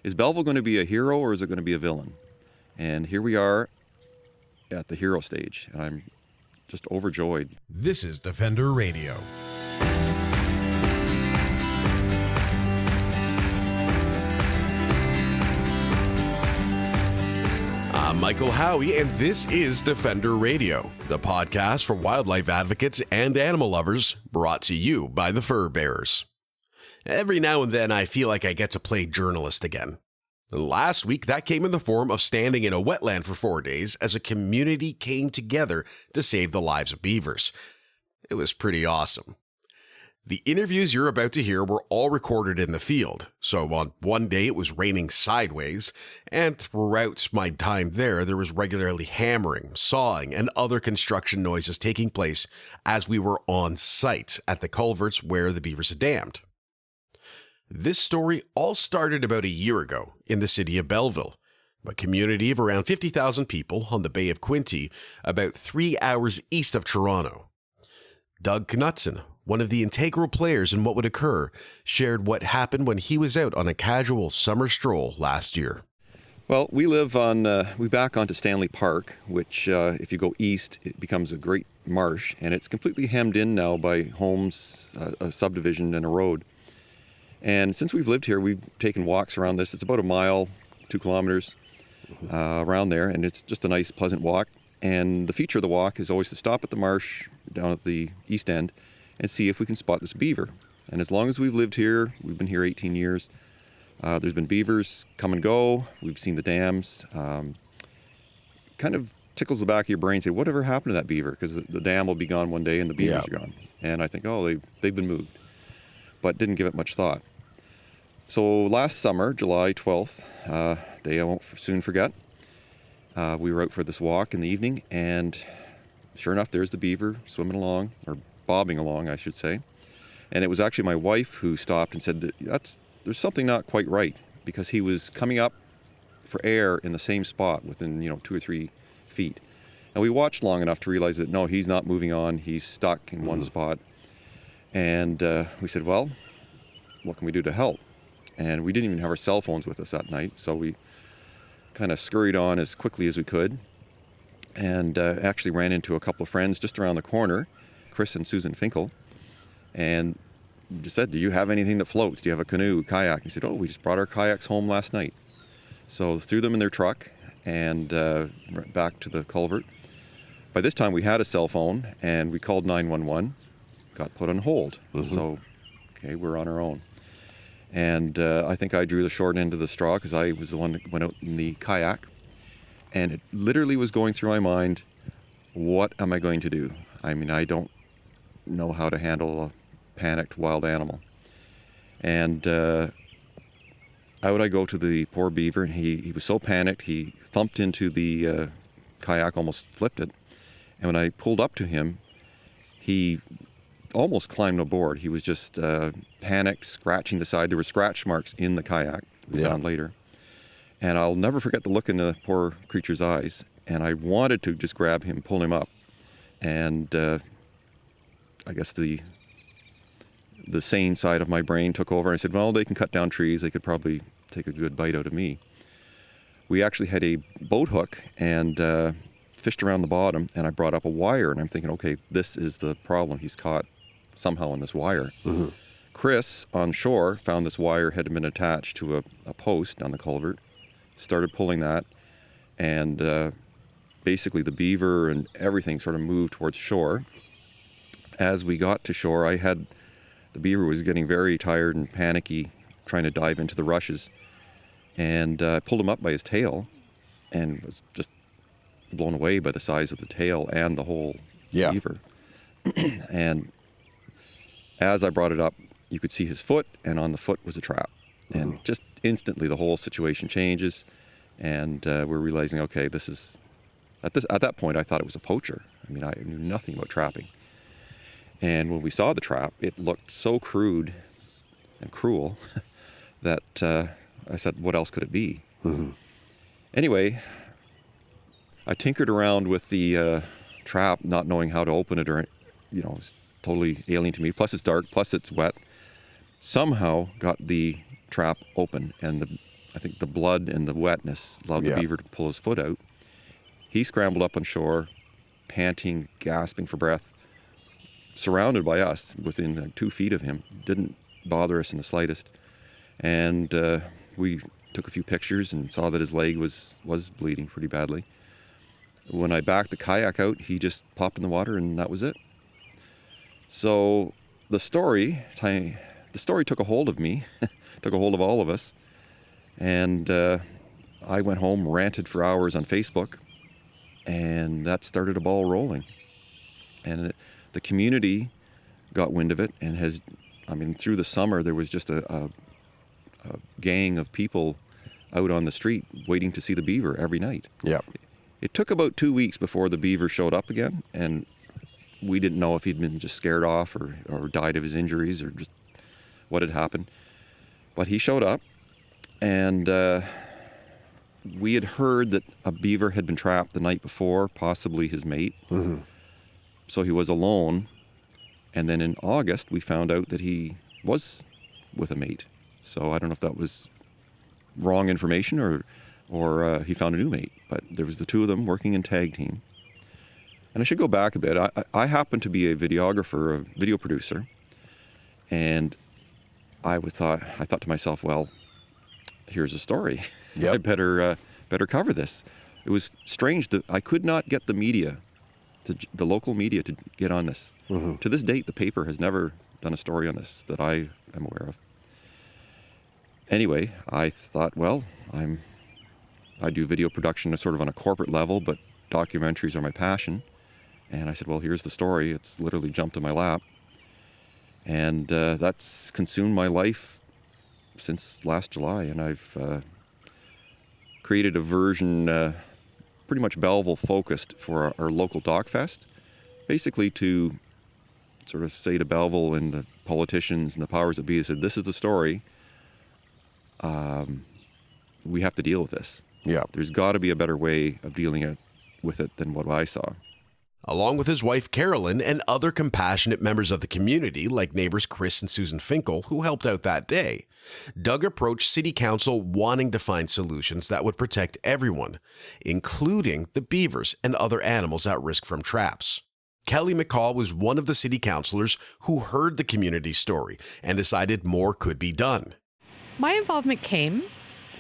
is Belleville going to be a hero or is it going to be a villain? And here we are at the hero stage, and I'm just overjoyed. This is Defender Radio. I'm Michael Howie, and this is Defender Radio, the podcast for wildlife advocates and animal lovers, brought to you by the Fur Bearers. Every now and then I feel like I get to play journalist again. Last week, that came in the form of standing in a wetland for 4 days as a community came together to save the lives of beavers. It was pretty awesome. The interviews you're about to hear were all recorded in the field, so on one day it was raining sideways, and throughout my time there was regularly hammering, sawing, and other construction noises taking place as we were on site at the culverts where the beavers had dammed. This story all started about a year ago in the city of Belleville, a community of around 50,000 people on the Bay of Quinte, about 3 hours east of Toronto. Doug Knutson, one of the integral players in what would occur, shared what happened when he was out on a casual summer stroll last year. Well, we back onto Stanley Park, which if you go east, it becomes a great marsh, and it's completely hemmed in now by homes, a subdivision, and a road. And since we've lived here, we've taken walks around this. It's about a mile, 2 kilometers around there, and it's just a nice, pleasant walk. And the feature of the walk is always to stop at the marsh down at the east end and see if we can spot this beaver. And as long as we've lived here, we've been here 18 years, there's been beavers come and go. We've seen the dams. Kind of tickles the back of your brain, say, whatever happened to that beaver? Because the dam will be gone one day and the beavers are gone. And I think, they've been moved. But didn't give it much thought. So last summer, July 12th, day I won't soon forget, we were out for this walk in the evening, and sure enough, there's the beaver swimming along, or bobbing along, I should say. And it was actually my wife who stopped and said, there's something not quite right, because he was coming up for air in the same spot within 2 or 3 feet. And we watched long enough to realize that no, he's not moving on, he's stuck in one spot. And we said, well, what can we do to help? And we didn't even have our cell phones with us that night, so we kind of scurried on as quickly as we could, and actually ran into a couple of friends just around the corner, Chris and Susan Finkel, and just said, do you have anything that floats? Do you have a canoe, kayak? And he said, we just brought our kayaks home last night. So threw them in their truck and back to the culvert. By this time we had a cell phone, and we called 911, got put on hold. So, okay, we're on our own. And I think I drew the short end of the straw because I was the one that went out in the kayak. And it literally was going through my mind, what am I going to do? I mean, I don't know how to handle a panicked wild animal. And how would I go to the poor beaver? And he was so panicked, he thumped into the kayak, almost flipped it. And when I pulled up to him, he almost climbed aboard. He was just panicked, scratching the side. There were scratch marks in the kayak, we found later. And I'll never forget the look in the poor creature's eyes. And I wanted to just grab him, pull him up. And I guess the sane side of my brain took over. I said, well, they can cut down trees. They could probably take a good bite out of me. We actually had a boat hook and fished around the bottom, and I brought up a wire, and I'm thinking, okay, this is the problem. He's caught somehow on this wire. Chris on shore found this wire had been attached to a post on the culvert, started pulling that, and basically the beaver and everything sort of moved towards shore. As we got to shore, the beaver was getting very tired and panicky, trying to dive into the rushes, and I pulled him up by his tail and was just blown away by the size of the tail and the whole beaver. And as I brought it up, you could see his foot, and on the foot was a trap. And just instantly the whole situation changes, and we're realizing, okay, this is, at that point I thought it was a poacher. I mean, I knew nothing about trapping. And when we saw the trap, it looked so crude and cruel that I said, what else could it be? Anyway, I tinkered around with the trap, not knowing how to open it, or, it's totally alien to me. Plus it's dark, plus it's wet. Somehow got the trap open, and the I think the blood and the wetness allowed the beaver to pull his foot out. He scrambled up on shore, panting, gasping for breath, surrounded by us within like 2 feet of him. Didn't bother us in the slightest. And we took a few pictures and saw that his leg was bleeding pretty badly. When I backed the kayak out, he just popped in the water, and that was it. So the story took a hold of me, took a hold of all of us, and I went home, ranted for hours on Facebook, and that started a ball rolling. And the community got wind of it, and through the summer there was just a gang of people out on the street waiting to see the beaver every night. Yeah. It took about 2 weeks before the beaver showed up again, and we didn't know if he'd been just scared off or died of his injuries or just what had happened. But he showed up, and we had heard that a beaver had been trapped the night before, possibly his mate. Mm-hmm. So he was alone. And then in August, we found out that he was with a mate. So I don't know if that was wrong information or he found a new mate. But there was the two of them working in tag team. And I should go back a bit. I happen to be a videographer, a video producer. And I thought to myself, well, here's a story. Yep. I better cover this. It was strange that I could not get the media, the local media, to get on this. Mm-hmm. To this date, the paper has never done a story on this that I am aware of. Anyway, I thought, well, I do video production sort of on a corporate level, but documentaries are my passion. And I said, well, here's the story. It's literally jumped in my lap. And that's consumed my life since last July. And I've created a version pretty much Belleville focused for our local Doc Fest, basically to sort of say to Belleville and the politicians and the powers that be, said, this is the story. We have to deal with this. Yeah. There's got to be a better way of dealing with it than what I saw. Along with his wife Carolyn and other compassionate members of the community, like neighbors Chris and Susan Finkel, who helped out that day, Doug approached City Council wanting to find solutions that would protect everyone, including the beavers and other animals at risk from traps. Kelly McCall was one of the city councilors who heard the community story and decided more could be done. My involvement came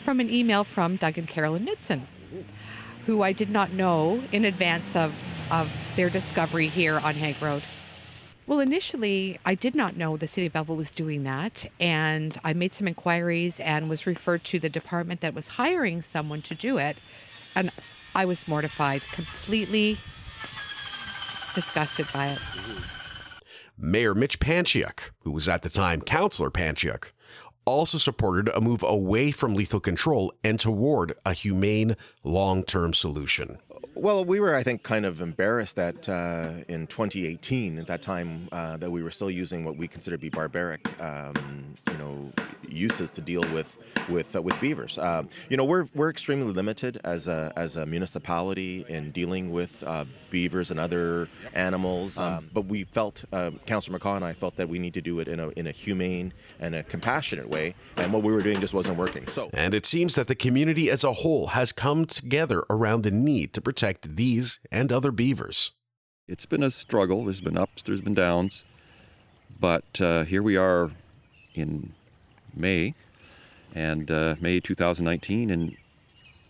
from an email from Doug and Carolyn Knudsen, who I did not know in advance of their discovery here on Hague Road. Well, initially, I did not know the City of Belleville was doing that, and I made some inquiries and was referred to the department that was hiring someone to do it, and I was mortified, completely disgusted by it. Mayor Mitch Panchiuk, who was at the time Councillor Panchiuk, also supported a move away from lethal control and toward a humane, long-term solution. Well, we were, I think, kind of embarrassed that in 2018, at that time, that we were still using what we consider to be barbaric, uses to deal with beavers. We're extremely limited as a municipality in dealing with beavers and other animals. But we felt, Councillor McCaw and I felt that we need to do it in a humane and a compassionate way, and what we were doing just wasn't working. And it seems that the community as a whole has come together around the need to protect these and other beavers. It's been a struggle. There's been ups, there's been downs. But here we are in May, and May 2019, and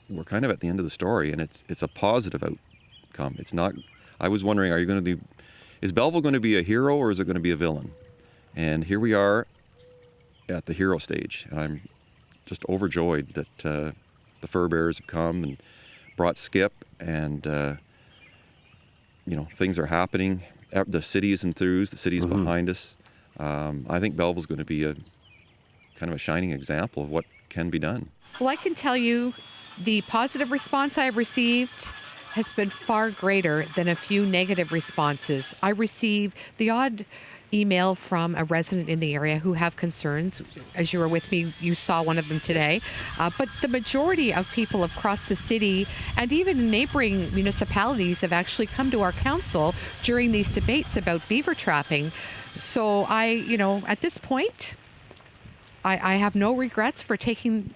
we're kind of at the end of the story, and it's a positive outcome. It's not. I was wondering, is Belleville going to be a hero or is it going to be a villain? And here we are at the hero stage, and I'm just overjoyed that the fur bearers have come and brought Skip, and things are happening. The city is enthused. The city is behind us. I think Belleville's going to be a kind of a shining example of what can be done. Well, I can tell you the positive response I've received has been far greater than a few negative responses. I receive the odd email from a resident in the area who have concerns. As you were with me, you saw one of them today. But the majority of people across the city and even in neighboring municipalities have actually come to our council during these debates about beaver trapping. So at this point, I have no regrets for taking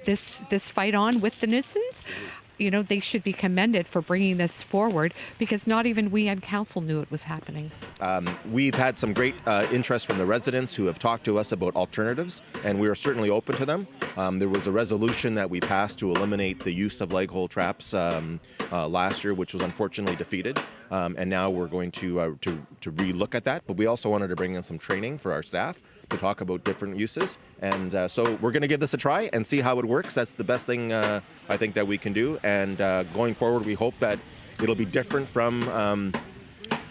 this fight on with the nuisance, you know, they should be commended for bringing this forward, because not even we on council knew it was happening. We've had some great interest from the residents who have talked to us about alternatives, and we are certainly open to them. There was a resolution that we passed to eliminate the use of leg hole traps last year, which was unfortunately defeated. And now we're going to re-look at that. But we also wanted to bring in some training for our staff to talk about different uses. And so we're going to give this a try and see how it works. That's the best thing I think that we can do. And going forward, we hope that it'll be different from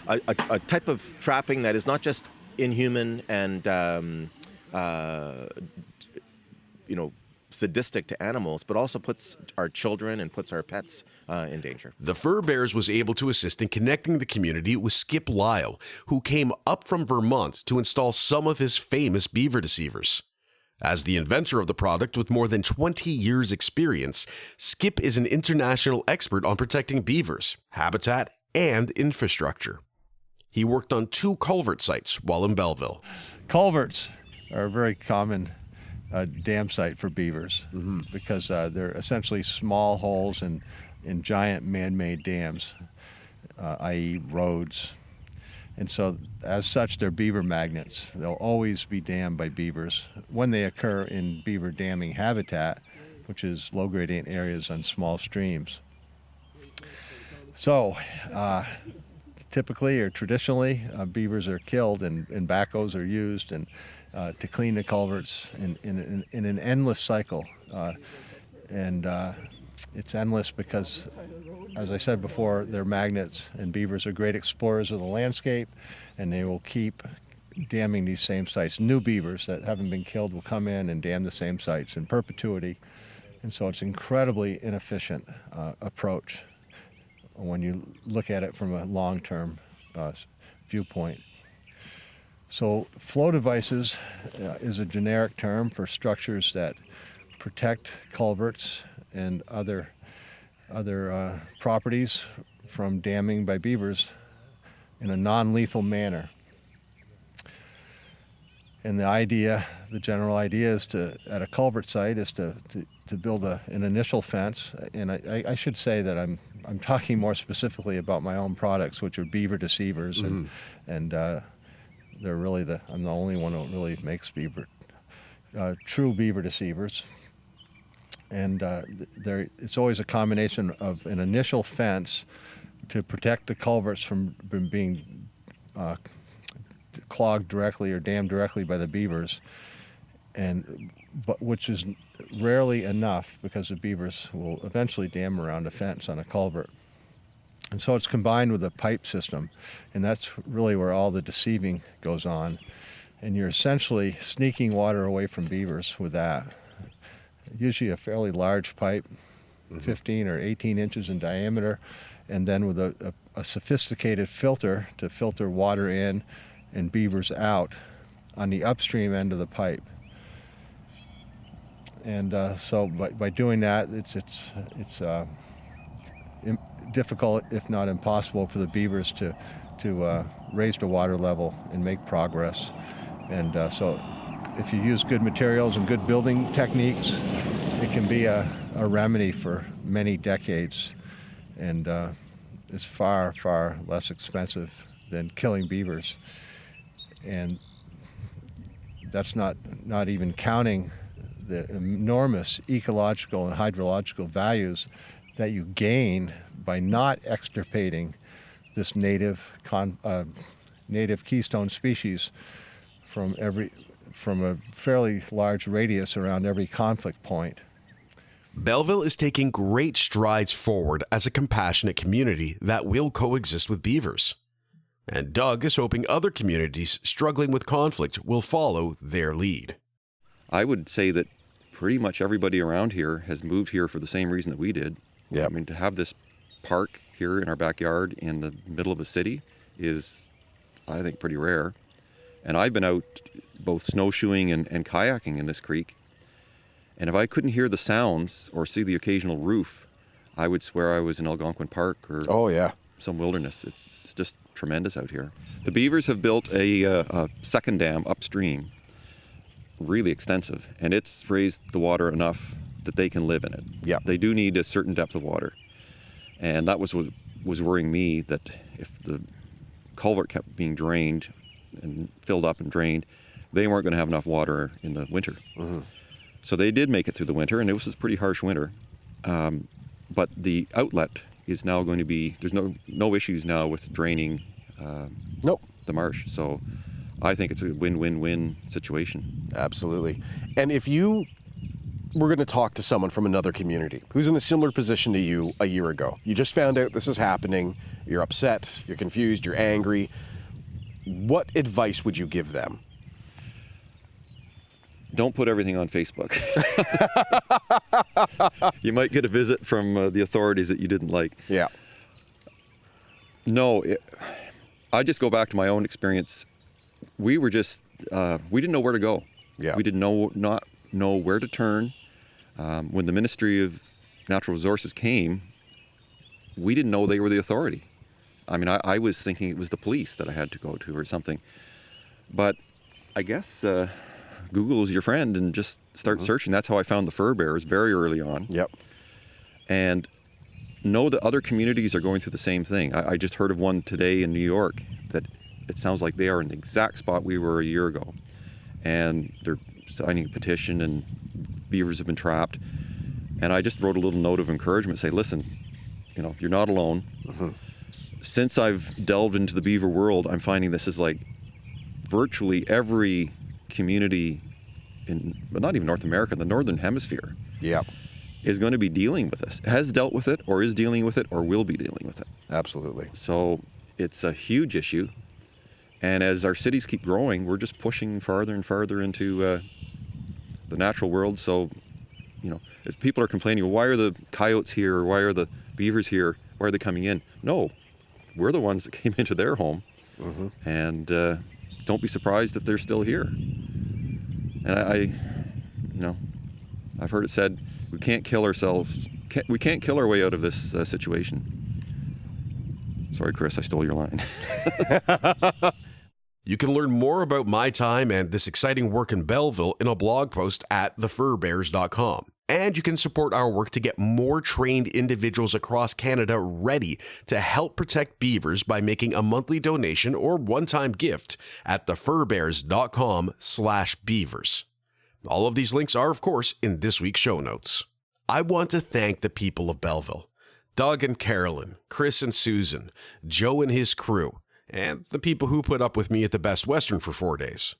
a type of trapping that is not just inhuman and sadistic to animals, but also puts our children and puts our pets in danger. The Fur Bears was able to assist in connecting the community with Skip Lisle, who came up from Vermont to install some of his famous beaver deceivers. As the inventor of the product with more than 20 years' experience, Skip is an international expert on protecting beavers, habitat, and infrastructure. He worked on 2 culvert sites while in Belleville. Culverts are a very common dam site for beavers because they're essentially small holes in giant man-made dams, i.e. roads. And so, as such, they're beaver magnets. They'll always be dammed by beavers when they occur in beaver damming habitat, which is low gradient areas on small streams. So, typically or traditionally, beavers are killed and backhoes are used and to clean the culverts in an endless cycle. It's endless because, as I said before, they're magnets, and beavers are great explorers of the landscape, and they will keep damming these same sites. New beavers that haven't been killed will come in and dam the same sites in perpetuity. And so it's an incredibly inefficient approach when you look at it from a long-term viewpoint. So flow devices is a generic term for structures that protect culverts and other properties from damming by beavers in a non-lethal manner. And the general idea is at a culvert site is to build an initial fence. And I should say that I'm talking more specifically about my own products, which are Beaver Deceivers, and they're really I'm the only one who really makes true Beaver Deceivers. And it's always a combination of an initial fence to protect the culverts from being clogged directly or dammed directly by the beavers, but which is rarely enough because the beavers will eventually dam around a fence on a culvert. And so it's combined with a pipe system, and that's really where all the deceiving goes on. And you're essentially sneaking water away from beavers with that. Usually a fairly large pipe, 15 or 18 inches in diameter, and then with a sophisticated filter to filter water in and beavers out on the upstream end of the pipe. And so by doing that, it's difficult, if not impossible, for the beavers to raise the water level and make progress. And so if you use good materials and good building techniques, it can be a remedy for many decades, and is far, far less expensive than killing beavers. And that's not even counting the enormous ecological and hydrological values that you gain by not extirpating this native keystone species from a fairly large radius around every conflict point. Belleville is taking great strides forward as a compassionate community that will coexist with beavers. And Doug is hoping other communities struggling with conflict will follow their lead. I would say that pretty much everybody around here has moved here for the same reason that we did. Yeah. I mean, to have this park here in our backyard in the middle of a city is, I think, pretty rare. And I've been out both snowshoeing and kayaking in this creek. And if I couldn't hear the sounds or see the occasional roof, I would swear I was in Algonquin Park or some wilderness. It's just tremendous out here. The Beavers have built a second dam upstream, really extensive, and it's raised the water enough that they can live in it. Yeah. They do need a certain depth of water. And that was what was worrying me, that if the culvert kept being drained and filled up and drained, they weren't going to have enough water in the winter. So they did make it through the winter, and it was a pretty harsh winter. But the outlet is now going to be, there's no issues now with draining the marsh. So I think it's a win-win-win situation. Absolutely. And if you were going to talk to someone from another community who's in a similar position to you a year ago, you just found out this is happening, you're upset, you're confused, you're angry, what advice would you give them? Don't put everything on Facebook. You might get a visit from the authorities that you didn't like. Yeah. No, I just go back to my own experience. We were just, we didn't know where to go. Yeah. We didn't not know where to turn. When the Ministry of Natural Resources came, we didn't know they were the authority. I mean, I was thinking it was the police that I had to go to or something. But I guess Google is your friend, and just start searching. That's how I found the fur bearers very early on. Yep. And know that other communities are going through the same thing. I just heard of one today in New York that it sounds like they are in the exact spot we were a year ago. And they're signing a petition, and beavers have been trapped. And I just wrote a little note of encouragement, say, listen, you're not alone. Since I've delved into the beaver world, I'm finding this is like virtually every community but not even North America, the Northern Hemisphere, is going to be dealing with this, has dealt with it, or is dealing with it, or will be dealing with it. Absolutely. So it's a huge issue. And as our cities keep growing, we're just pushing farther and farther into the natural world. So, as people are complaining, why are the coyotes here, or why are the beavers here, why are they coming in? No, we're the ones that came into their home. And don't be surprised if they're still here. And I've heard it said, we can't kill ourselves. We can't kill our way out of this situation. Sorry, Chris, I stole your line. You can learn more about my time and this exciting work in Belleville in a blog post at thefurbears.com. And you can support our work to get more trained individuals across Canada ready to help protect beavers by making a monthly donation or one-time gift at thefurbears.com/beavers. All of these links are, of course, in this week's show notes. I want to thank the people of Belleville, Doug and Carolyn, Chris and Susan, Joe and his crew, and the people who put up with me at the Best Western for 4 days.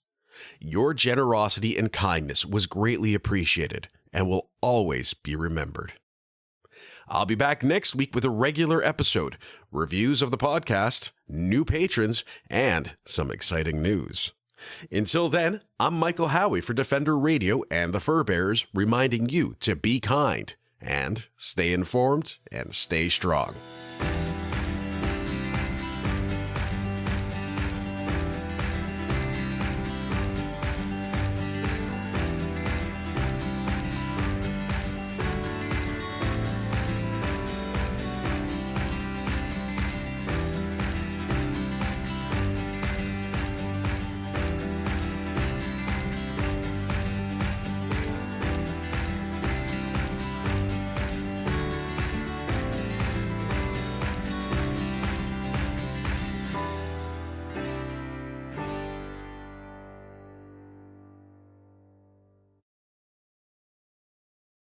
Your generosity and kindness was greatly appreciated and will always be remembered. I'll be back next week with a regular episode, reviews of the podcast, new patrons, and some exciting news. Until then, I'm Michael Howie for Defender Radio and the Fur Bearers, reminding you to be kind and stay informed and stay strong.